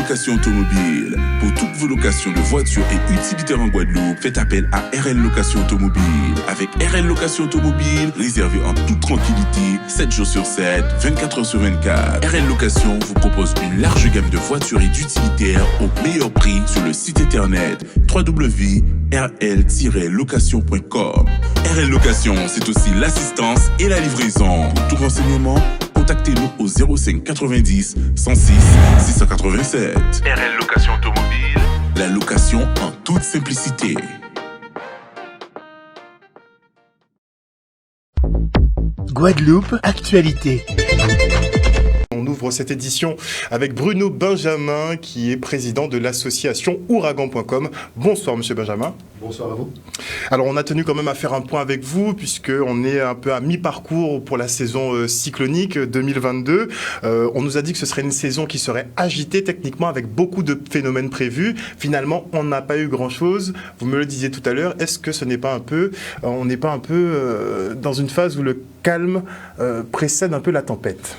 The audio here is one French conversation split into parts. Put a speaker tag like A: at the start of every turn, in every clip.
A: Location Automobile. Pour toutes vos locations de voitures et utilitaires en Guadeloupe, faites appel à RL Location Automobile. Avec RL Location Automobile, réservez en toute tranquillité, 7 jours sur 7, 24 heures sur 24. RL Location vous propose une large gamme de voitures et d'utilitaires au meilleur prix sur le site internet www.rl-location.com. RL Location, c'est aussi l'assistance et la livraison. Pour tout renseignement, contactez-nous au 05 90 106 687. RL Location Automobile, la location en toute simplicité.
B: Guadeloupe Actualité.
C: On ouvre cette édition avec Bruno Benjamin, qui est président de l'association Ouragan.com. Bonsoir, monsieur Benjamin.
D: Bonsoir à vous.
C: Alors, on a tenu quand même à faire un point avec vous, puisqu'on est un peu à mi-parcours pour la saison cyclonique 2022. On nous a dit que ce serait une saison qui serait agitée techniquement, avec beaucoup de phénomènes prévus. Finalement, on n'a pas eu grand-chose. Vous me le disiez tout à l'heure, est-ce que ce n'est pas un peu... on n'est pas un peu dans une phase où le calme précède un peu la tempête ?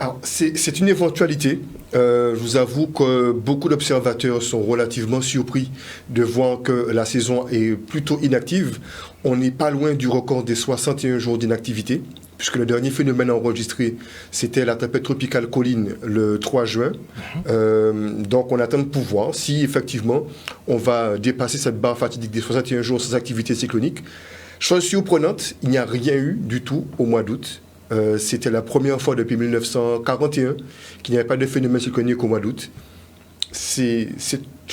D: Alors, c'est une éventualité. Je vous avoue que beaucoup d'observateurs sont relativement surpris de voir que la saison est plutôt inactive. On n'est pas loin du record des 61 jours d'inactivité, puisque le dernier phénomène enregistré, c'était la tempête tropicale Colline le 3 juin. Donc, on attend de pouvoir si, effectivement, on va dépasser cette barre fatidique des 61 jours sans activité cyclonique. Chose surprenante, il n'y a rien eu du tout au mois d'août. C'était la première fois depuis 1941 qu'il n'y avait pas de phénomène cyclonique au mois d'août. C'est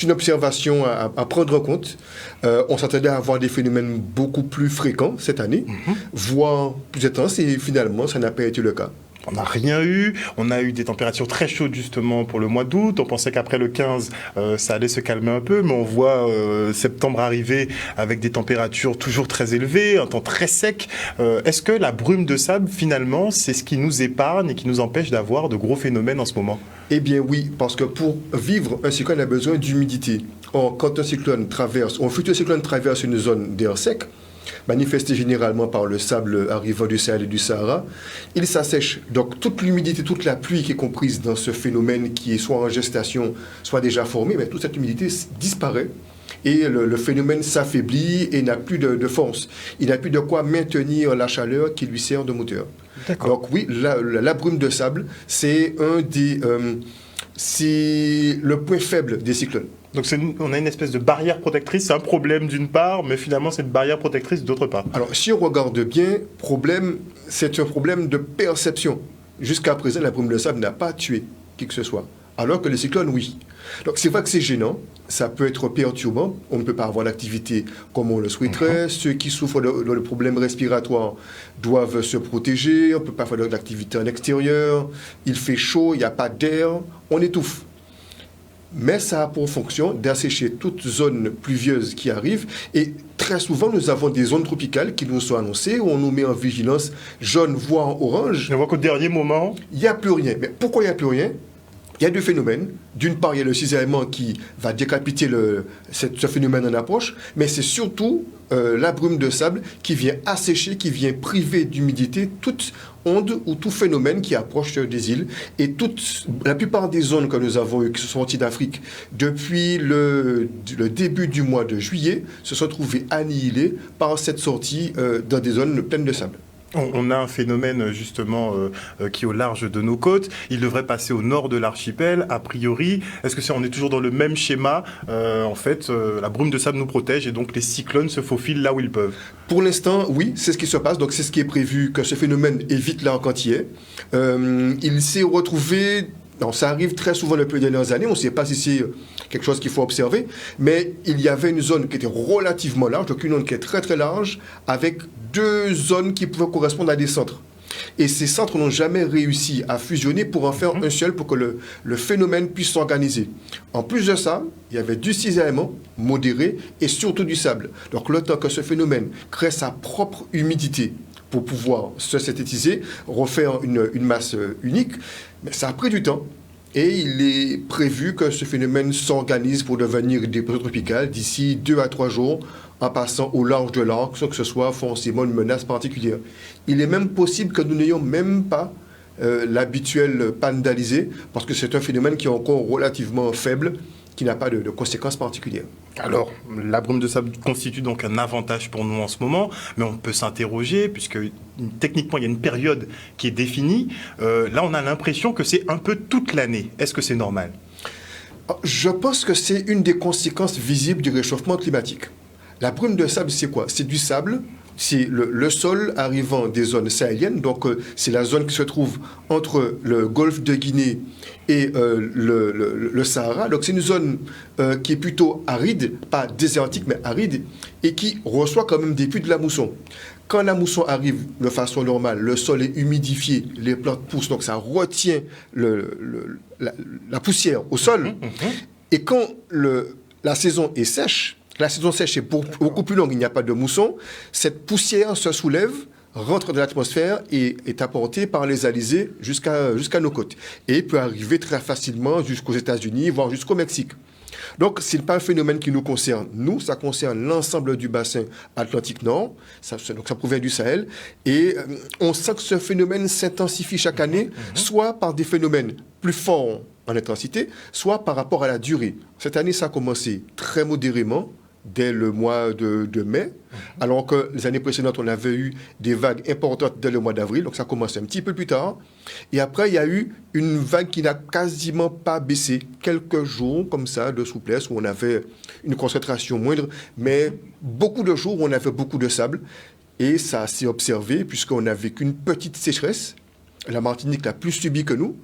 D: une observation à prendre en compte. On s'attendait à avoir des phénomènes beaucoup plus fréquents cette année, voire plus intenses, et finalement, ça n'a pas été le cas.
C: On n'a rien eu. On a eu des températures très chaudes justement pour le mois d'août. On pensait qu'après le 15, ça allait se calmer un peu, mais on voit septembre arriver avec des températures toujours très élevées, un temps très sec. Est-ce que la brume de sable, finalement, c'est ce qui nous épargne et qui nous empêche d'avoir de gros phénomènes en ce moment ?
D: Eh bien oui, parce que pour vivre un cyclone, on a besoin d'humidité. Or, quand un futur cyclone traverse une zone d'air sec, manifesté généralement par le sable arrivant du Sahel et du Sahara, il s'assèche. Donc toute l'humidité, toute la pluie qui est comprise dans ce phénomène qui est soit en gestation, soit déjà formé, mais toute cette humidité disparaît et le phénomène s'affaiblit et n'a plus de force. Il n'a plus de quoi maintenir la chaleur qui lui sert de moteur.
C: D'accord.
D: Donc oui, la brume de sable, c'est c'est le point faible des cyclones.
C: Donc on a une espèce de barrière protectrice, c'est un problème d'une part, mais finalement c'est une barrière protectrice d'autre part.
D: Alors si on regarde bien, c'est un problème de perception. Jusqu'à présent, la brume de sable n'a pas tué qui que ce soit, alors que les cyclones, oui. Donc c'est vrai que c'est gênant, ça peut être perturbant, on ne peut pas avoir l'activité comme on le souhaiterait, ceux qui souffrent de problèmes respiratoires doivent se protéger, on ne peut pas faire de l'activité en extérieur, il fait chaud, il n'y a pas d'air, on étouffe. Mais ça a pour fonction d'assécher toute zone pluvieuse qui arrive. Et très souvent, nous avons des zones tropicales qui nous sont annoncées, où on nous met en vigilance jaune, voire orange.
C: On voit qu'au dernier moment...
D: Il n'y a plus rien. Mais pourquoi il n'y a plus rien ? Il y a deux phénomènes. D'une part, il y a le cisaillement qui va décapiter ce phénomène en approche, mais c'est surtout la brume de sable qui vient assécher, qui vient priver d'humidité toute onde ou tout phénomène qui approche des îles. Et la plupart des zones que nous avons eues, qui se sont sorties d'Afrique, depuis le début du mois de juillet, se sont trouvées annihilées par cette sortie dans des zones pleines de sable.
C: On a un phénomène justement qui est au large de nos côtes. Il devrait passer au nord de l'archipel, a priori. Est-ce que on est toujours dans le même schéma ? En fait, la brume de sable nous protège et donc les cyclones se faufilent là où ils peuvent.
D: Pour l'instant, oui, c'est ce qui se passe. Donc c'est ce qui est prévu, que ce phénomène évite là quand il est. Il s'est retrouvé... Non, ça arrive très souvent depuis les dernières années. On ne sait pas si c'est quelque chose qu'il faut observer. Mais il y avait une zone qui était relativement large, donc une zone qui est très très large, avec deux zones qui pouvaient correspondre à des centres. Et ces centres n'ont jamais réussi à fusionner pour en faire un seul, pour que le phénomène puisse s'organiser. En plus de ça, il y avait du cisaillement modéré et surtout du sable. Donc le temps que ce phénomène crée sa propre humidité pour pouvoir se synthétiser, refaire une masse unique, mais ça a pris du temps. Et il est prévu que ce phénomène s'organise pour devenir des dépression tropicale d'ici 2 à 3 jours, en passant au large de l'arc, sans que ce soit forcément une menace particulière. Il est même possible que nous n'ayons même pas l'habituelle panne d'Alizé, parce que c'est un phénomène qui est encore relativement faible, qui n'a pas de conséquences particulières.
C: Alors, la brume de sable constitue donc un avantage pour nous en ce moment, mais on peut s'interroger, puisque techniquement, il y a une période qui est définie. Là, on a l'impression que c'est un peu toute l'année. Est-ce que c'est normal ?
D: Je pense que c'est une des conséquences visibles du réchauffement climatique. La brume de sable, c'est quoi ? C'est du sable, c'est le sol arrivant des zones sahéliennes, donc c'est la zone qui se trouve entre le golfe de Guinée et le Sahara. Donc c'est une zone qui est plutôt aride, pas désertique, mais aride, et qui reçoit quand même des pluies de la mousson. Quand la mousson arrive de façon normale, le sol est humidifié, les plantes poussent, donc ça retient la poussière au sol. Et quand la saison est sèche, la saison sèche est beaucoup plus longue, il n'y a pas de mousson, cette poussière se soulève, rentre dans l'atmosphère et est apportée par les alizés jusqu'à nos côtes. Et peut arriver très facilement jusqu'aux États-Unis, voire jusqu'au Mexique. Donc, ce n'est pas un phénomène qui nous concerne. Nous, ça concerne l'ensemble du bassin Atlantique Nord. Donc, ça provient du Sahel. Et on sent que ce phénomène s'intensifie chaque année, soit par des phénomènes plus forts en intensité, soit par rapport à la durée. Cette année, ça a commencé très modérément, dès le mois de mai, alors que les années précédentes, on avait eu des vagues importantes dès le mois d'avril, donc ça a commencé un petit peu plus tard. Et après, il y a eu une vague qui n'a quasiment pas baissé, quelques jours comme ça de souplesse, où on avait une concentration moindre, mais beaucoup de jours où on avait beaucoup de sable. Et ça s'est observé, puisqu'on n'a vécu une petite sécheresse. La Martinique l'a plus subi que nous.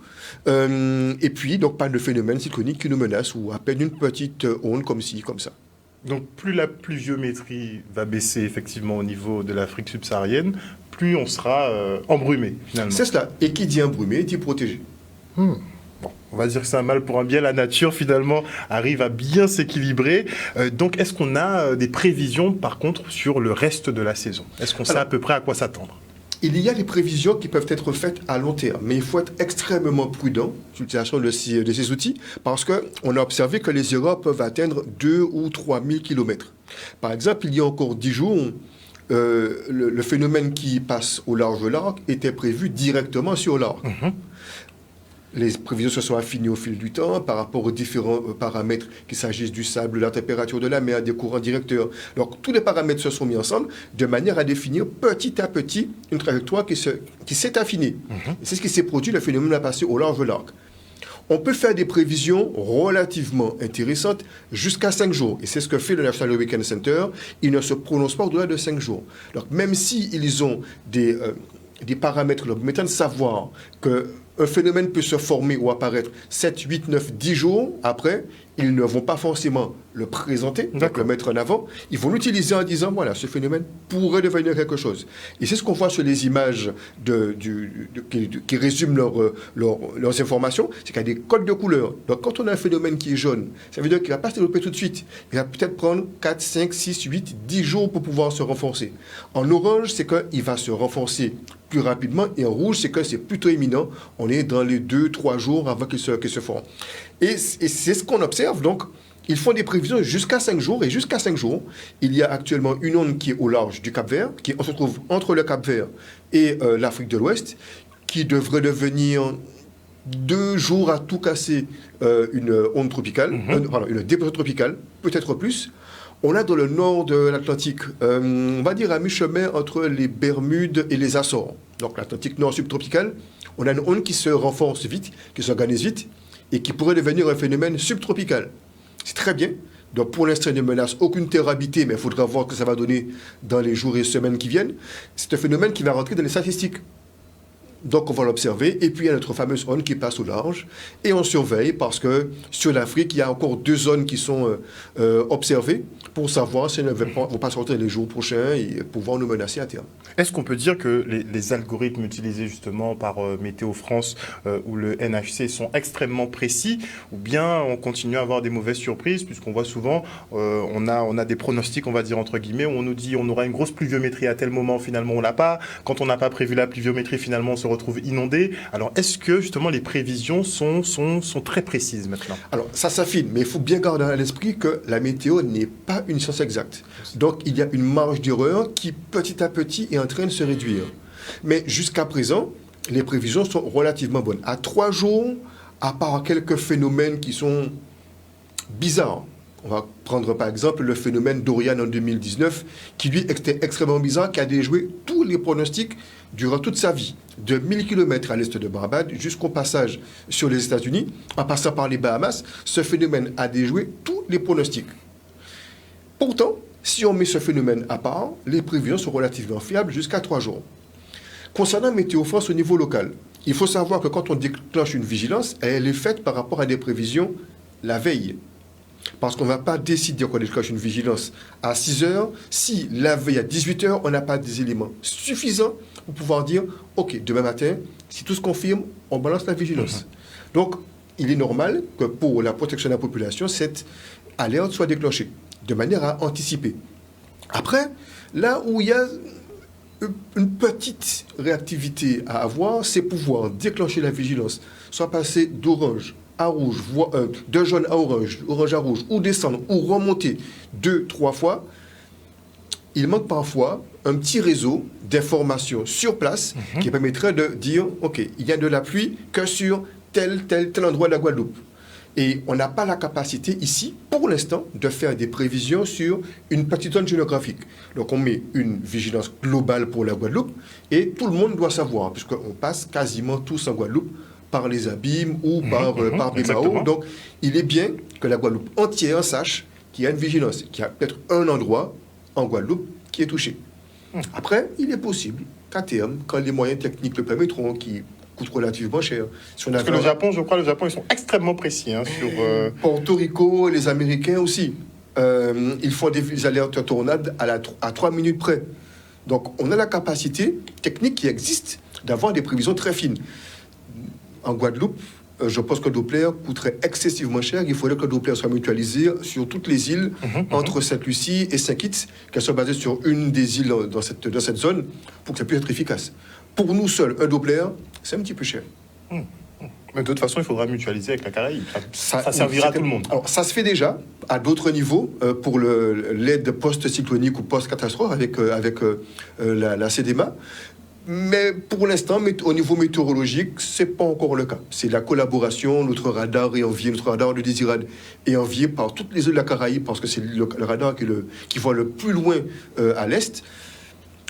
D: Et puis, donc, pas de phénomène cyclonique qui nous menace, ou à peine une petite onde comme ci, comme ça.
C: Donc plus la pluviométrie va baisser effectivement au niveau de l'Afrique subsaharienne, plus on sera embrumé finalement.
D: C'est cela. Et qui dit embrumé, dit protégé.
C: Bon, on va dire que c'est un mal pour un bien. La nature finalement arrive à bien s'équilibrer. Donc est-ce qu'on a des prévisions par contre sur le reste de la saison ? Est-ce qu'on sait à peu près à quoi s'attendre ?
D: Il y a des prévisions qui peuvent être faites à long terme, mais il faut être extrêmement prudent sur l'utilisation de ces outils, parce qu'on a observé que les erreurs peuvent atteindre 2 ou 3 000 km. Par exemple, il y a encore 10 jours, le phénomène qui passe au large de l'arc était prévu directement sur l'arc. Les prévisions se sont affinées au fil du temps par rapport aux différents paramètres, qu'il s'agisse du sable, de la température de la mer, des courants directeurs. Donc, tous les paramètres se sont mis ensemble de manière à définir petit à petit une trajectoire qui s'est affinée. Et c'est ce qui s'est produit, le phénomène a passé au large de l'arc. On peut faire des prévisions relativement intéressantes jusqu'à 5 jours. Et c'est ce que fait le National Hurricane Center. Il ne se prononce pas au-delà de 5 jours. Donc, même s'ils ont des paramètres leur permettant de savoir qu'un phénomène peut se former ou apparaître 7, 8, 9, 10 jours après, ils ne vont pas forcément le présenter, donc le mettre en avant. Ils vont l'utiliser en disant, voilà, ce phénomène pourrait devenir quelque chose. Et c'est ce qu'on voit sur les images qui résument leurs informations, c'est qu'il y a des codes de couleurs. Donc quand on a un phénomène qui est jaune, ça veut dire qu'il ne va pas se développer tout de suite. Il va peut-être prendre 4, 5, 6, 8, 10 jours pour pouvoir se renforcer. En orange, c'est qu'il va se renforcer plus rapidement, et en rouge, c'est que c'est plutôt imminent. On est dans les 2-3 jours avant qu'il se forme. Et c'est ce qu'on observe. Donc, ils font des prévisions jusqu'à 5 jours. Et jusqu'à 5 jours, il y a actuellement une onde qui est au large du Cap-Vert, qui se trouve entre le Cap-Vert et l'Afrique de l'Ouest, qui devrait devenir 2 jours à tout casser une onde tropicale, une dépression tropicale, peut-être plus. On a dans le nord de l'Atlantique, on va dire à mi-chemin entre les Bermudes et les Açores. Donc l'Atlantique nord subtropical, on a une onde qui se renforce vite, qui s'organise vite, et qui pourrait devenir un phénomène subtropical. C'est très bien. Donc pour l'instant, il ne menace aucune terre habitée, mais il faudra voir ce que ça va donner dans les jours et semaines qui viennent. C'est un phénomène qui va rentrer dans les statistiques. Donc on va l'observer, et puis il y a notre fameuse onde qui passe au large, et on surveille parce que sur l'Afrique, il y a encore 2 zones qui sont observées pour savoir si elles ne vont pas sortir les jours prochains et pouvoir nous menacer à terme.
C: Est-ce qu'on peut dire que les algorithmes utilisés justement par Météo France ou le NHC sont extrêmement précis, ou bien on continue à avoir des mauvaises surprises, puisqu'on voit souvent, on a des pronostics, on va dire entre guillemets, où on nous dit on aura une grosse pluviométrie à tel moment, finalement on l'a pas. Quand on n'a pas prévu la pluviométrie, finalement on se retrouve inondé. Alors est-ce que justement les prévisions sont très précises maintenant ?
D: Alors ça s'affine, mais il faut bien garder à l'esprit que la météo n'est pas une science exacte. Donc il y a une marge d'erreur qui petit à petit est en train de se réduire. Mais jusqu'à présent, les prévisions sont relativement bonnes. À 3 jours, à part quelques phénomènes qui sont bizarres. On va prendre par exemple le phénomène Dorian en 2019, qui lui était extrêmement bizarre, qui a déjoué tous les pronostics durant toute sa vie. De 1000 km à l'est de Barbade jusqu'au passage sur les États-Unis, en passant par les Bahamas, ce phénomène a déjoué tous les pronostics. Pourtant, si on met ce phénomène à part, les prévisions sont relativement fiables jusqu'à 3 jours. Concernant Météo France au niveau local, il faut savoir que quand on déclenche une vigilance, elle est faite par rapport à des prévisions la veille. Parce qu'on ne va pas décider qu'on déclenche une vigilance à 6 heures si la veille à 18 heures, on n'a pas des éléments suffisants pour pouvoir dire « Ok, demain matin, si tout se confirme, on balance la vigilance. Donc, il est normal que pour la protection de la population, cette alerte soit déclenchée de manière à anticiper. Après, là où il y a une petite réactivité à avoir, c'est pouvoir déclencher la vigilance, soit passer d'orange à rouge, de jaune à orange, orange à rouge, ou descendre, ou remonter 2-3 fois. Il manque parfois un petit réseau d'informations sur place qui permettrait de dire, OK, il y a de la pluie que sur tel endroit de la Guadeloupe. Et on n'a pas la capacité ici, pour l'instant, de faire des prévisions sur une petite zone géographique. Donc on met une vigilance globale pour la Guadeloupe et tout le monde doit savoir, puisqu'on passe quasiment tous en Guadeloupe par les abîmes ou par Bémao. Donc il est bien que la Guadeloupe entière sache qu'il y a une vigilance, qu'il y a peut-être un endroit en Guadeloupe qui est touché. Après, il est possible qu'à terme, quand les moyens techniques le permettront, qui coûte relativement cher.
C: Parce que le Japon, je crois, ils sont extrêmement précis sur...
D: Porto Rico, les Américains aussi. Ils font des alertes tornades à 3 minutes près. Donc, on a la capacité technique qui existe d'avoir des prévisions très fines. En Guadeloupe, je pense que le Doppler coûterait excessivement cher. Il faudrait que le Doppler soit mutualisé sur toutes les îles entre Sainte-Lucie et Saint-Kitts, qu'elles soient basées sur une des îles dans cette zone, pour que ça puisse être efficace. Pour nous seuls, un Doppler, c'est un petit peu cher.
C: Mais de toute façon, il faudra mutualiser avec la Caraïbe. Ça servira à tout le monde.
D: Alors, ça se fait déjà à d'autres niveaux pour l'aide post-cyclonique ou post-catastrophe avec la CDMA. Mais pour l'instant, au niveau météorologique, ce n'est pas encore le cas. C'est la collaboration, notre radar de Désirade est envié par toutes les îles de la Caraïbe, parce que c'est le radar qui voit le plus loin à l'est.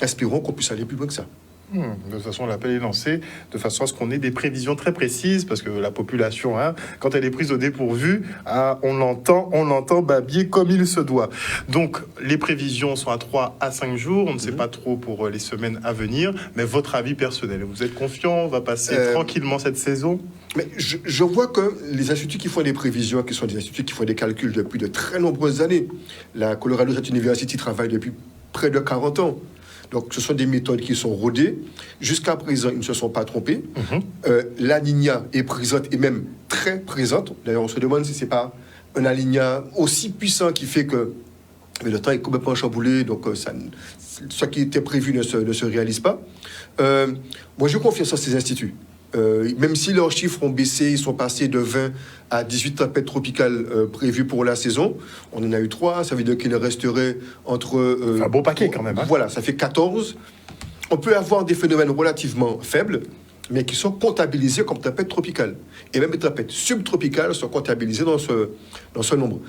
D: Espérons qu'on puisse aller plus loin que ça.
C: De toute façon, l'appel est lancé, de façon à ce qu'on ait des prévisions très précises, parce que la population, quand elle est prise au dépourvu, on l'entend babiller comme il se doit. Donc, les prévisions sont à 3 à 5 jours, on ne sait pas trop pour les semaines à venir, mais votre avis personnel, vous êtes confiant, on va passer tranquillement cette saison?
D: Mais je vois que les instituts qui font des prévisions, qui sont des instituts qui font des calculs depuis de très nombreuses années, la Colorado State University travaille depuis près de 40 ans. Donc, ce sont des méthodes qui sont rodées. Jusqu'à présent, ils ne se sont pas trompés. La Niña est présente et même très présente. D'ailleurs, on se demande si ce n'est pas un La Niña aussi puissant qui fait que le temps est complètement chamboulé. Donc, ce qui était prévu ne se réalise pas. Moi, je confie sur ces instituts. Même si leurs chiffres ont baissé, ils sont passés de 20 à 18 tempêtes tropicales prévues pour la saison. On en a eu 3, ça veut dire qu'il resterait entre...
C: un beau paquet quand même.
D: Voilà, ça fait 14. On peut avoir des phénomènes relativement faibles, mais qui sont comptabilisés comme tempêtes tropicales. Et même les tempêtes subtropicales sont comptabilisées dans ce nombre.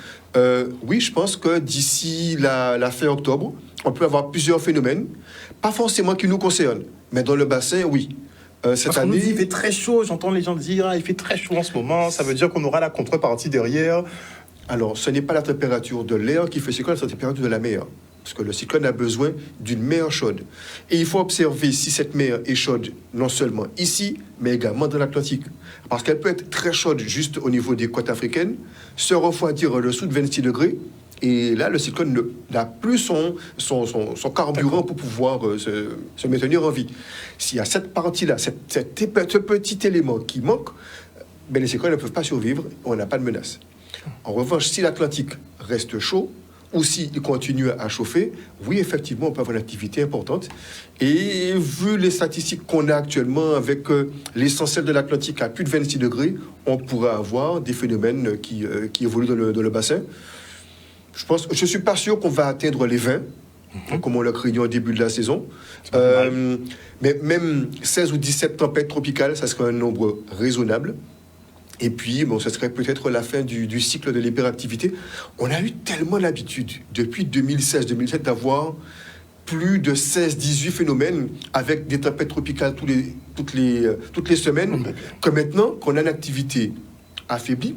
D: Oui, je pense que d'ici la fin octobre, on peut avoir plusieurs phénomènes, pas forcément qui nous concernent, mais dans le bassin, oui.
C: Cette année, il fait très chaud, j'entends les gens dire il fait très chaud en ce moment, ça veut dire qu'on aura la contrepartie derrière.
D: Alors, ce n'est pas la température de l'air qui fait cyclone, c'est la température de la mer. Parce que le cyclone a besoin d'une mer chaude. Et il faut observer si cette mer est chaude, non seulement ici, mais également dans l'Atlantique. Parce qu'elle peut être très chaude juste au niveau des côtes africaines, se refroidir en dessous de 26 degrés. Et là, le cyclone n'a plus son carburant pour pouvoir se maintenir en vie. S'il y a cette partie-là, ce petit élément qui manque, les cyclones ne peuvent pas survivre, on n'a pas de menace. En revanche, si l'Atlantique reste chaud, ou s'il continue à chauffer, oui, effectivement, on peut avoir une activité importante. Et vu les statistiques qu'on a actuellement avec l'essentiel de l'Atlantique à plus de 26 degrés, on pourrait avoir des phénomènes qui évoluent dans le bassin. Je ne suis pas sûr qu'on va atteindre les 20, comme on l'a craigné au début de la saison. Mais même 16 ou 17 tempêtes tropicales, ça serait un nombre raisonnable. Et puis, bon, ce serait peut-être la fin du cycle de l'hyperactivité. On a eu tellement l'habitude, depuis 2016-2017, d'avoir plus de 16-18 phénomènes avec des tempêtes tropicales toutes les semaines, que maintenant, qu'on a une activité affaiblie,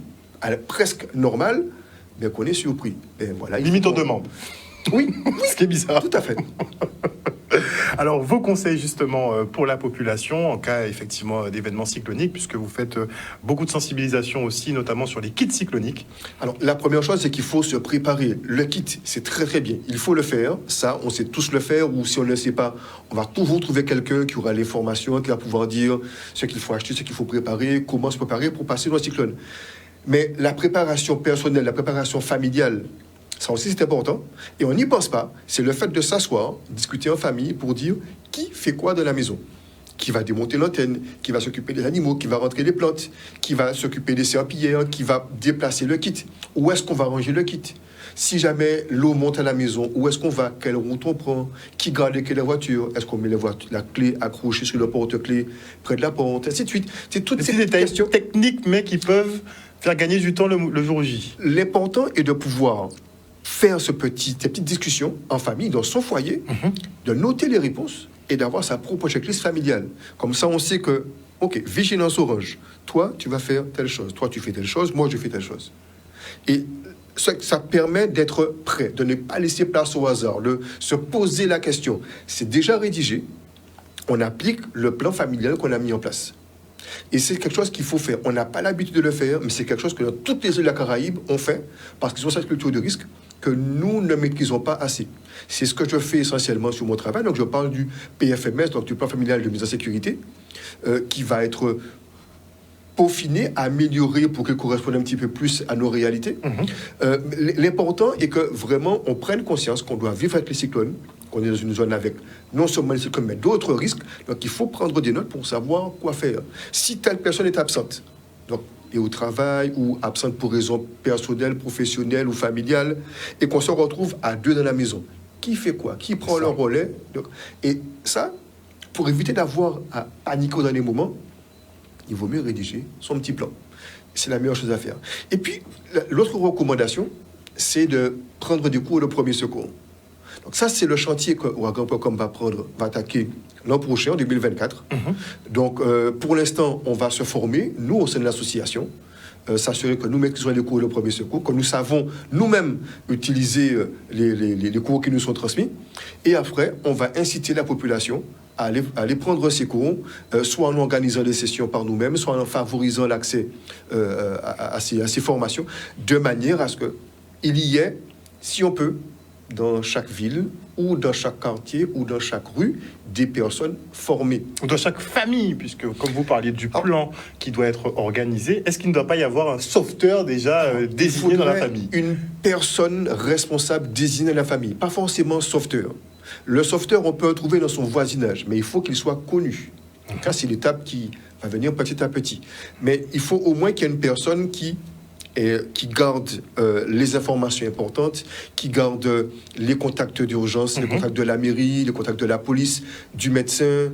D: presque normale, mais qu'on est surpris. Et voilà,
C: Limite on demande.
D: Oui,
C: Ce qui est bizarre.
D: tout à fait.
C: Alors, vos conseils justement pour la population en cas effectivement d'événements cycloniques, puisque vous faites beaucoup de sensibilisation aussi, notamment sur les kits cycloniques.
D: Alors, la première chose, c'est qu'il faut se préparer. Le kit, c'est très très bien. Il faut le faire. Ça, on sait tous le faire. Ou si on ne le sait pas, on va toujours trouver quelqu'un qui aura les formations, qui va pouvoir dire ce qu'il faut acheter, ce qu'il faut préparer, comment se préparer pour passer dans le cyclone. Mais la préparation personnelle, la préparation familiale, ça aussi c'est important. Et on n'y pense pas. C'est le fait de s'asseoir, discuter en famille pour dire qui fait quoi dans la maison. Qui va démonter l'antenne, qui va s'occuper des animaux, qui va rentrer les plantes, qui va s'occuper des serpillères, qui va déplacer le kit. Où est-ce qu'on va ranger le kit? Si jamais l'eau monte à la maison, où est-ce qu'on va? Quelle route on prend? Qui garde les clés de la voiture? Est-ce qu'on met la clé accrochée sur le porte-clés près de la porte? Ainsi de suite. C'est toutes ces
C: détails
D: questions
C: techniques, mais qui peuvent faire gagner du temps le jour J.
D: L'important est de pouvoir faire ces petites discussions en famille, dans son foyer, de noter les réponses et d'avoir sa propre checklist familiale. Comme ça, on sait que, ok, vigilance orange. Toi, tu vas faire telle chose. Toi, tu fais telle chose. Moi, je fais telle chose. Et ça permet d'être prêt, de ne pas laisser place au hasard, de se poser la question. C'est déjà rédigé. On applique le plan familial qu'on a mis en place. Et c'est quelque chose qu'il faut faire. On n'a pas l'habitude de le faire, mais c'est quelque chose que dans toutes les îles de la Caraïbe, on fait, parce qu'ils ont cette culture de risque que nous ne maîtrisons pas assez. C'est ce que je fais essentiellement sur mon travail. Donc je parle du PFMS, donc du plan familial de mise en sécurité, qui va être peaufiné, amélioré pour qu'il corresponde un petit peu plus à nos réalités. L'important est que vraiment on prenne conscience qu'on doit vivre avec les cyclones, qu'on est dans une zone avec non seulement les cyclones, mais d'autres risques. Donc il faut prendre des notes pour savoir quoi faire. Si telle personne est absente, donc, et au travail, ou absente pour raison personnelle, professionnelle ou familiale, et qu'on se retrouve à deux dans la maison, qui fait quoi? Qui prend le relais? Donc, et ça, pour éviter d'avoir à paniquer au dernier moment, il vaut mieux rédiger son petit plan. C'est la meilleure chose à faire. Et puis, l'autre recommandation, c'est de prendre des cours de premier secours. Donc ça, c'est le chantier que Ouragan.com va attaquer l'an prochain, en 2024. Donc, pour l'instant, on va se former, nous, au sein de l'association, s'assurer que nous maîtrisons les cours de premier secours, que nous savons nous-mêmes utiliser les cours qui nous sont transmis. Et après, on va inciter la population à aller prendre ces cours, soit en organisant des sessions par nous-mêmes, soit en favorisant l'accès à ces formations, de manière à ce qu'il y ait, si on peut, dans chaque ville, ou dans chaque quartier, ou dans chaque rue, des personnes formées.
C: Ou dans chaque famille, puisque comme vous parliez du plan qui doit être organisé, est-ce qu'il ne doit pas y avoir un sauveteur déjà désigné dans la famille?
D: Une personne responsable désignée dans la famille, pas forcément sauveteur. Le sauveteur, on peut le trouver dans son voisinage, mais il faut qu'il soit connu. Donc ça, c'est l'étape qui va venir petit à petit. Mais il faut au moins qu'il y ait une personne qui garde les informations importantes, qui garde les contacts d'urgence, les contacts de la mairie, les contacts de la police, du médecin,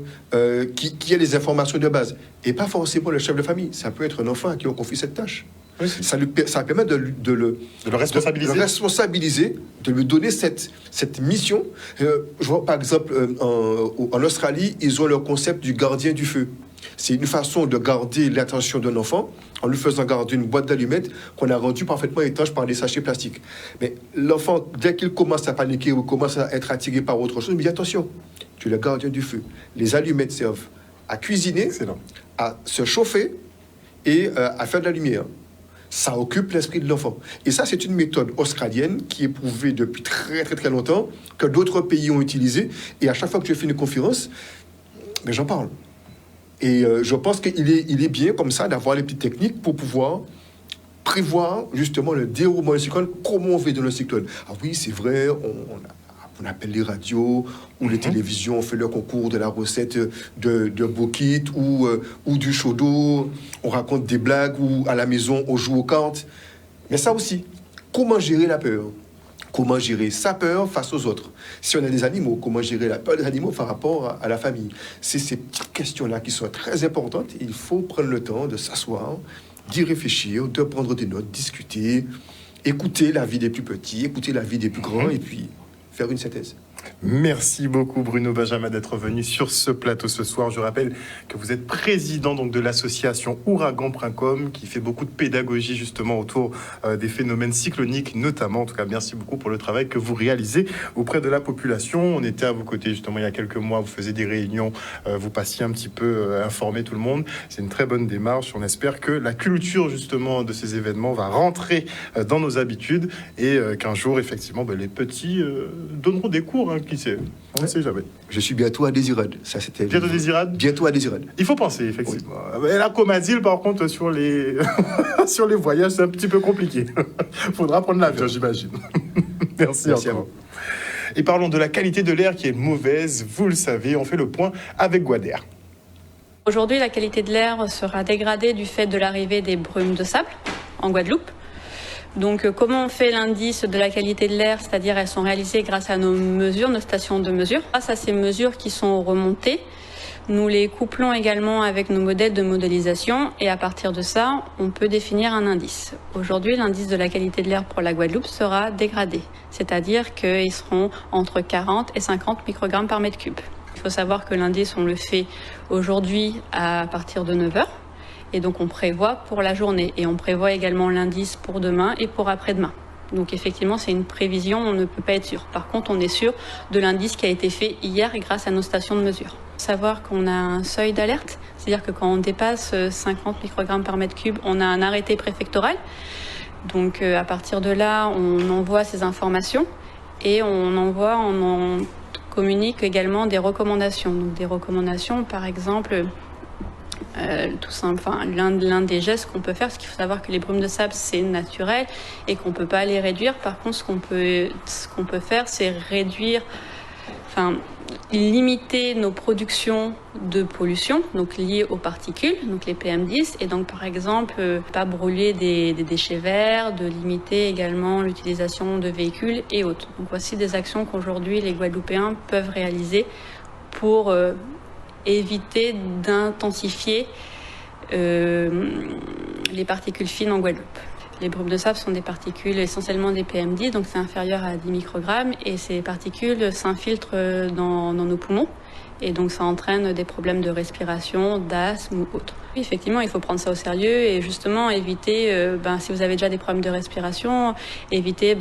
D: qui ait les informations de base. Et pas forcément le chef de famille. Ça peut être un enfant à qui on confie cette tâche. Oui, ça permet de le responsabiliser, de lui donner cette mission. Je vois par exemple en Australie, ils ont le concept du gardien du feu. C'est une façon de garder l'attention d'un enfant en lui faisant garder une boîte d'allumettes qu'on a rendue parfaitement étanche par des sachets plastiques. Mais l'enfant, dès qu'il commence à paniquer ou commence à être attiré par autre chose, il dit attention, tu es le gardien du feu. Les allumettes servent à cuisiner, excellent, à se chauffer et à faire de la lumière. Ça occupe l'esprit de l'enfant. Et ça, c'est une méthode australienne qui est prouvée depuis très très très longtemps, que d'autres pays ont utilisée. Et à chaque fois que je fais une conférence, mais j'en parle. Et je pense qu'il est bien comme ça d'avoir les petites techniques pour pouvoir prévoir justement le déroulement du cyclone, comment on fait dans le cyclone. Ah oui, c'est vrai, on appelle les radios ou les télévisions, on fait le concours de la recette de bokit ou du chaud d'eau, on raconte des blagues ou à la maison on joue aux cartes. Mais ça aussi, comment gérer la peur? Comment gérer sa peur face aux autres? Si on a des animaux, comment gérer la peur des animaux par rapport à la famille? C'est ces petites questions-là qui sont très importantes. Il faut prendre le temps de s'asseoir, d'y réfléchir, de prendre des notes, discuter, écouter la vie des plus petits, écouter la vie des plus grands et puis faire une synthèse.
C: Merci beaucoup Bruno Benjamin d'être venu sur ce plateau ce soir. Je rappelle que vous êtes président donc de l'association Ouragan.com qui fait beaucoup de pédagogie justement autour des phénomènes cycloniques notamment. En tout cas, merci beaucoup pour le travail que vous réalisez auprès de la population. On était à vos côtés justement il y a quelques mois, vous faisiez des réunions, vous passiez un petit peu informer tout le monde. C'est une très bonne démarche. On espère que la culture justement de ces événements va rentrer dans nos habitudes et qu'un jour effectivement les petits donneront des cours. Qui sait? On ne sait jamais.
D: Je suis bientôt à Désirade. Ça, c'était
C: bientôt à Désirade.
D: Bientôt à Désirade.
C: Il faut penser, effectivement. Oui. Et la Comadil, par contre, sur les, sur les voyages, c'est un petit peu compliqué. Il faudra prendre l'avion, j'imagine. Merci encore. À vous. Et parlons de la qualité de l'air qui est mauvaise. Vous le savez, on fait le point avec Guader.
E: Aujourd'hui, la qualité de l'air sera dégradée du fait de l'arrivée des brumes de sable en Guadeloupe. Donc, comment on fait l'indice de la qualité de l'air? C'est-à-dire, elles sont réalisées grâce à nos mesures, nos stations de mesure. Grâce à ces mesures qui sont remontées, nous les couplons également avec nos modèles de modélisation et à partir de ça, on peut définir un indice. Aujourd'hui, l'indice de la qualité de l'air pour la Guadeloupe sera dégradé, c'est-à-dire qu'ils seront entre 40 et 50 microgrammes par mètre cube. Il faut savoir que l'indice, on le fait aujourd'hui à partir de 9h. Et donc on prévoit pour la journée et on prévoit également l'indice pour demain et pour après-demain. Donc effectivement c'est une prévision, on ne peut pas être sûr. Par contre on est sûr de l'indice qui a été fait hier grâce à nos stations de mesure. Il faut savoir qu'on a un seuil d'alerte, c'est-à-dire que quand on dépasse 50 microgrammes par mètre cube, on a un arrêté préfectoral. Donc à partir de là on envoie ces informations et on communique également des recommandations. Donc des recommandations par exemple... tout simple, l'un des gestes qu'on peut faire, parce qu'il faut savoir que les brumes de sable c'est naturel et qu'on peut pas les réduire. Par contre, ce qu'on peut faire, c'est limiter nos productions de pollution, donc liées aux particules, donc les PM10, et donc par exemple pas brûler des déchets verts, de limiter également l'utilisation de véhicules et autres. Donc voici des actions qu'aujourd'hui les Guadeloupéens peuvent réaliser pour éviter d'intensifier les particules fines en Guadeloupe. Les brumes de sable sont des particules essentiellement des PM10, donc c'est inférieur à 10 microgrammes et ces particules s'infiltrent dans nos poumons et donc ça entraîne des problèmes de respiration, d'asthme ou autre. Effectivement, il faut prendre ça au sérieux et justement éviter, si vous avez déjà des problèmes de respiration, éviter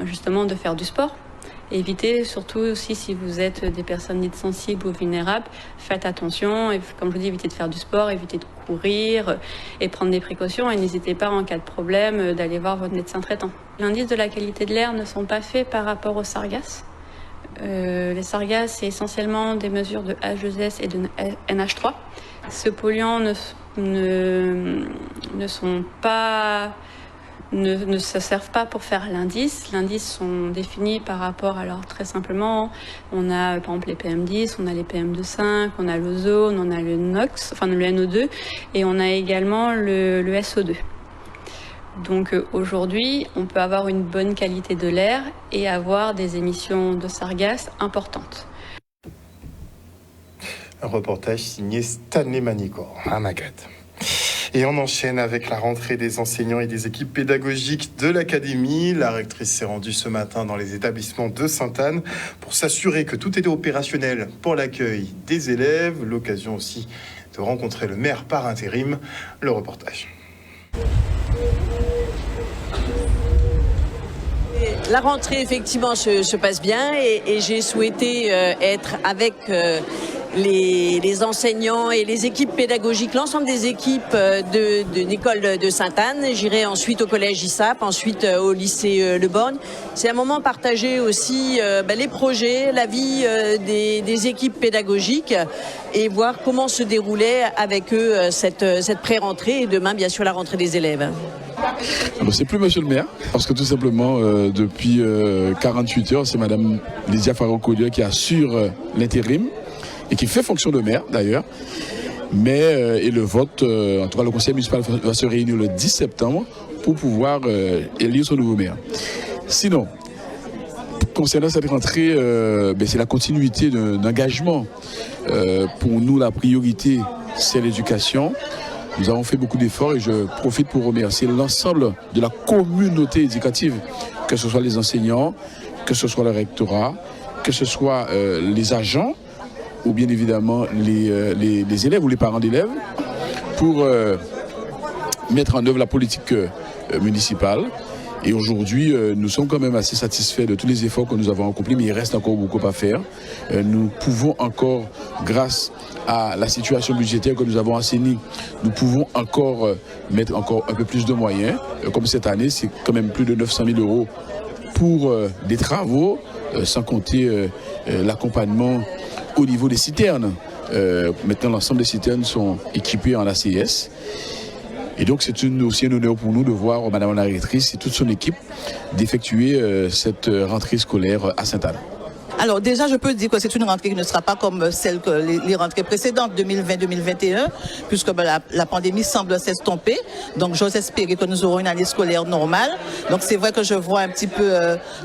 E: justement de faire du sport. Évitez surtout aussi si vous êtes des personnes dites sensibles ou vulnérables, faites attention et comme je vous dis, évitez de faire du sport, évitez de courir et prendre des précautions et n'hésitez pas en cas de problème d'aller voir votre médecin traitant. L'indice de la qualité de l'air ne sont pas faits par rapport aux sargasses. Les sargasses, c'est essentiellement des mesures de H2S et de NH3. Ces polluants ne se servent pas pour faire l'indice. L'indice sont définis par rapport, alors très simplement, on a par exemple les PM10, on a les PM2,5, on a l'ozone, on a le NOx, le NO2 et on a également le SO2. Donc aujourd'hui, on peut avoir une bonne qualité de l'air et avoir des émissions de sargasses importantes.
C: Un reportage signé Stanley Manicor à Magat. Et on enchaîne avec la rentrée des enseignants et des équipes pédagogiques de l'académie. La rectrice s'est rendue ce matin dans les établissements de Sainte-Anne pour s'assurer que tout était opérationnel pour l'accueil des élèves. L'occasion aussi de rencontrer le maire par intérim. Le reportage.
F: La rentrée, effectivement, se passe bien et j'ai souhaité être avec les enseignants et les équipes pédagogiques, l'ensemble des équipes de l'école de Sainte-Anne. J'irai ensuite au collège ISAP, ensuite au lycée Le Borgne. C'est un moment partagé aussi les projets, la vie des équipes pédagogiques et voir comment se déroulait avec eux cette pré-rentrée et demain, bien sûr, la rentrée des élèves.
G: C'est plus monsieur le maire, parce que tout simplement, depuis 48 heures, c'est madame Lydia Farrocolia qui assure l'intérim et qui fait fonction de maire d'ailleurs. Mais et le vote, en tout cas le conseil municipal va se réunir le 10 septembre pour pouvoir élire son nouveau maire. Sinon, concernant cette rentrée, c'est la continuité d'un engagement. Pour nous, la priorité, c'est l'éducation. Nous avons fait beaucoup d'efforts et je profite pour remercier l'ensemble de la communauté éducative, que ce soit les enseignants, que ce soit le rectorat, que ce soit les agents ou bien évidemment les élèves ou les parents d'élèves pour mettre en œuvre la politique municipale. Et aujourd'hui, nous sommes quand même assez satisfaits de tous les efforts que nous avons accomplis, mais il reste encore beaucoup à faire. Nous pouvons encore, grâce à la situation budgétaire que nous avons assainie, nous pouvons encore mettre encore un peu plus de moyens. Comme cette année, c'est quand même plus de 900 000 € pour des travaux, sans compter l'accompagnement au niveau des citernes. Maintenant, l'ensemble des citernes sont équipées en ACS. Et donc, c'est aussi un honneur pour nous de voir Madame la rectrice et toute son équipe d'effectuer cette rentrée scolaire à Sainte-Anne.
H: Alors déjà, je peux dire que c'est une rentrée qui ne sera pas comme celle que les rentrées précédentes, 2020-2021, puisque la pandémie semble s'estomper. Donc j'ose espérer que nous aurons une année scolaire normale. Donc c'est vrai que je vois un petit peu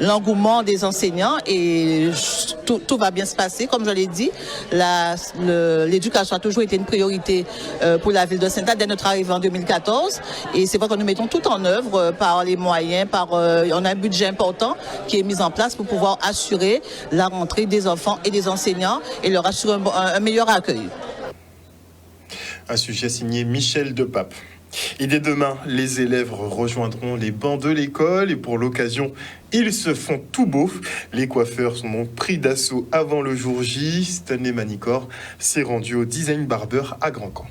H: l'engouement des enseignants et tout va bien se passer. Comme je l'ai dit, l'éducation a toujours été une priorité pour la ville de Sainte-Anne dès notre arrivée en 2014. Et c'est vrai que nous mettons tout en œuvre par les moyens, on a un budget important qui est mis en place pour pouvoir assurer la rentrée des enfants et des enseignants et leur assurer un meilleur accueil.
C: Un sujet signé Michel Depape. Et dès demain, les élèves rejoindront les bancs de l'école et pour l'occasion, ils se font tout beaux. Les coiffeurs sont donc pris d'assaut avant le jour J. Stanley Manicor s'est rendu au Design Barber à Grand Camp.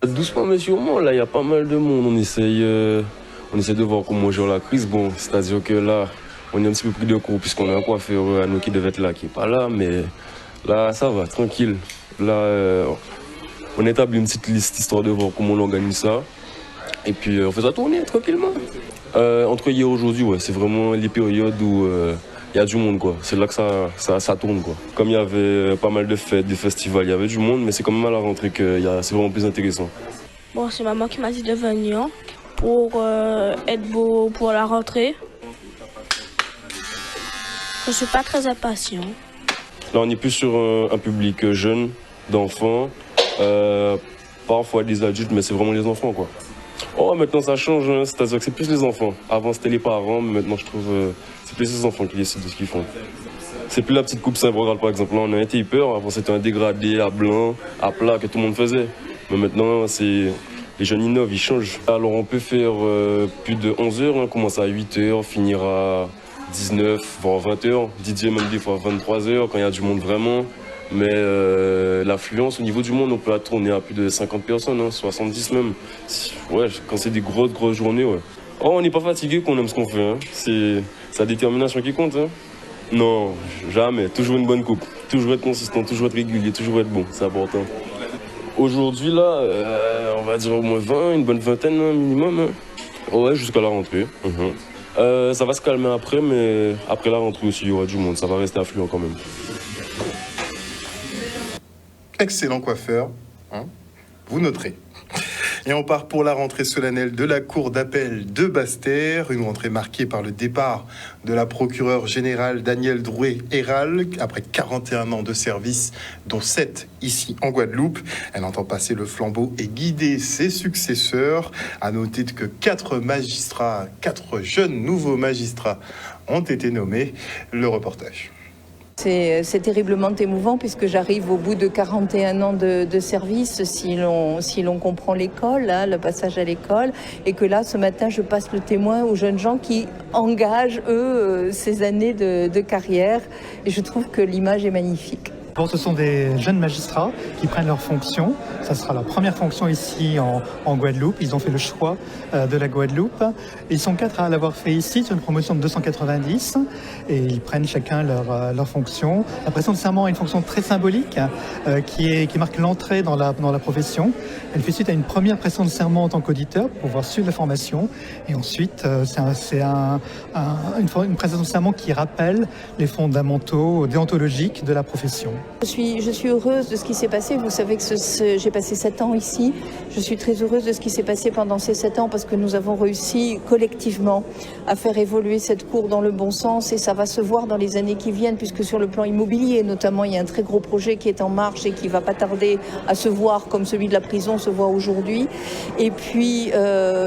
I: Doucement mais sûrement, là il y a pas mal de monde, on essaye de voir comment gérer la crise. Bon, c'est-à-dire que là, on est un petit peu pris de court puisqu'on a un coiffeur à nous qui devait être là, qui n'est pas là, mais là ça va, tranquille. Là, on établit une petite liste histoire de voir comment on organise ça. Et puis on fait ça tourner tranquillement. Entre hier et aujourd'hui, ouais, c'est vraiment les périodes où il y a du monde, quoi. C'est là que ça tourne, quoi. Comme il y avait pas mal de fêtes, des festivals, il y avait du monde, mais c'est quand même à la rentrée que c'est vraiment plus intéressant.
J: Bon, c'est maman qui m'a dit de venir pour être beau pour la rentrée. Je ne suis pas très impatient.
I: Là, on est plus sur un public jeune, d'enfants, parfois des adultes, mais c'est vraiment les enfants, quoi. Oh, maintenant ça change, hein. C'est-à-dire que c'est plus les enfants. Avant c'était les parents, mais maintenant je trouve c'est plus les enfants qui décident de ce qu'ils font. C'est plus la petite coupe Saint-Brogal par exemple. Là on a un taper, avant c'était un dégradé à blanc, à plat que tout le monde faisait. Mais maintenant c'est les jeunes innovent, ils changent. Alors on peut faire plus de 11 heures, hein. Commencer à 8 heures, finir à 19, voire 20 heures. DJ même des fois 23 heures quand il y a du monde vraiment. Mais l'affluence au niveau du monde, on peut la tourner à plus de 50 personnes, hein, 70 même. Ouais, quand c'est des grosses journées, ouais. Oh, on n'est pas fatigué qu'on aime ce qu'on fait, hein. C'est sa détermination qui compte, hein. Non, jamais. Toujours une bonne coupe. Toujours être consistant, toujours être régulier, toujours être bon, c'est important. Aujourd'hui, là, on va dire au moins 20, une bonne vingtaine hein, minimum. Hein. Ouais, jusqu'à la rentrée. Ça va se calmer après, mais après la rentrée aussi, il y aura du monde. Ça va rester affluent quand même.
C: Excellent coiffeur, hein, vous noterez. Et on part pour la rentrée solennelle de la Cour d'appel de Basse-Terre, une rentrée marquée par le départ de la procureure générale Danielle Drouet-Héral, après 41 ans de service, dont 7 ici en Guadeloupe. Elle entend passer le flambeau et guider ses successeurs. À noter que 4 jeunes nouveaux magistrats ont été nommés. Le reportage.
K: C'est terriblement émouvant puisque j'arrive au bout de 41 ans de service, si l'on comprend l'école, hein, le passage à l'école, et que là, ce matin, je passe le témoin aux jeunes gens qui engagent, eux, ces années de carrière, et je trouve que l'image est magnifique.
L: Ce sont des jeunes magistrats qui prennent leurs fonctions. Ça sera leur première fonction ici en Guadeloupe. Ils ont fait le choix de la Guadeloupe. Ils sont 4 à l'avoir fait ici, sur une promotion de 290. Et ils prennent chacun leur fonction. La prestation de serment est une fonction très symbolique qui marque l'entrée dans la profession. Elle fait suite à une première prestation de serment en tant qu'auditeur pour pouvoir suivre la formation. Et ensuite, c'est une prestation de serment qui rappelle les fondamentaux déontologiques de la profession.
K: Je suis heureuse de ce qui s'est passé. Vous savez que j'ai passé 7 ans ici. Je suis très heureuse de ce qui s'est passé pendant ces 7 ans parce que nous avons réussi collectivement à faire évoluer cette cour dans le bon sens et ça va se voir dans les années qui viennent puisque sur le plan immobilier notamment, il y a un très gros projet qui est en marche et qui va pas tarder à se voir comme celui de la prison se voit aujourd'hui. Et puis,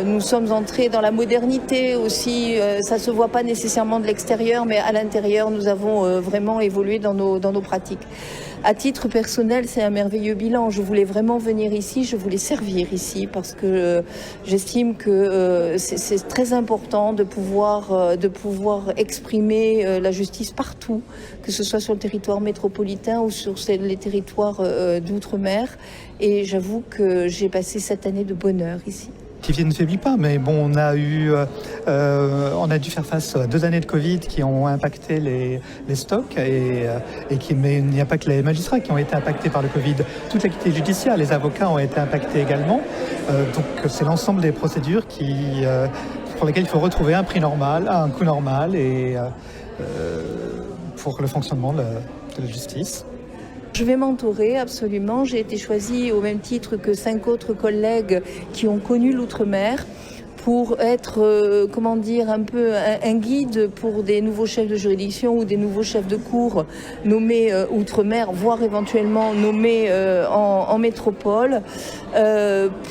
K: nous sommes entrés dans la modernité aussi. Ça se voit pas nécessairement de l'extérieur, mais à l'intérieur, nous avons vraiment évolué dans nos pratiques. À titre personnel, c'est un merveilleux bilan. Je voulais vraiment venir ici, je voulais servir ici parce que j'estime que c'est très important de pouvoir exprimer la justice partout, que ce soit sur le territoire métropolitain ou sur les territoires d'outre-mer. Et j'avoue que j'ai passé cette année de bonheur ici.
L: Qui ne faiblit pas, mais bon, on a dû faire face à 2 années de Covid qui ont impacté les stocks mais il n'y a pas que les magistrats qui ont été impactés par le Covid. Toute l'activité judiciaire, les avocats ont été impactés également. Donc c'est l'ensemble des procédures pour lesquelles il faut retrouver un prix normal, un coût normal et pour le fonctionnement de la justice.
K: Je vais m'entourer, absolument. J'ai été choisie au même titre que 5 autres collègues qui ont connu l'outre-mer pour être, un peu un guide pour des nouveaux chefs de juridiction ou des nouveaux chefs de cour nommés outre-mer, voire éventuellement nommés en métropole,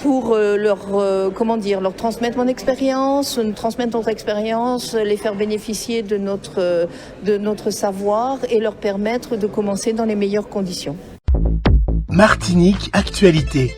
K: pour leur transmettre mon expérience, transmettre notre expérience, les faire bénéficier de notre savoir et leur permettre de commencer dans les meilleures conditions.
B: Martinique Actualité.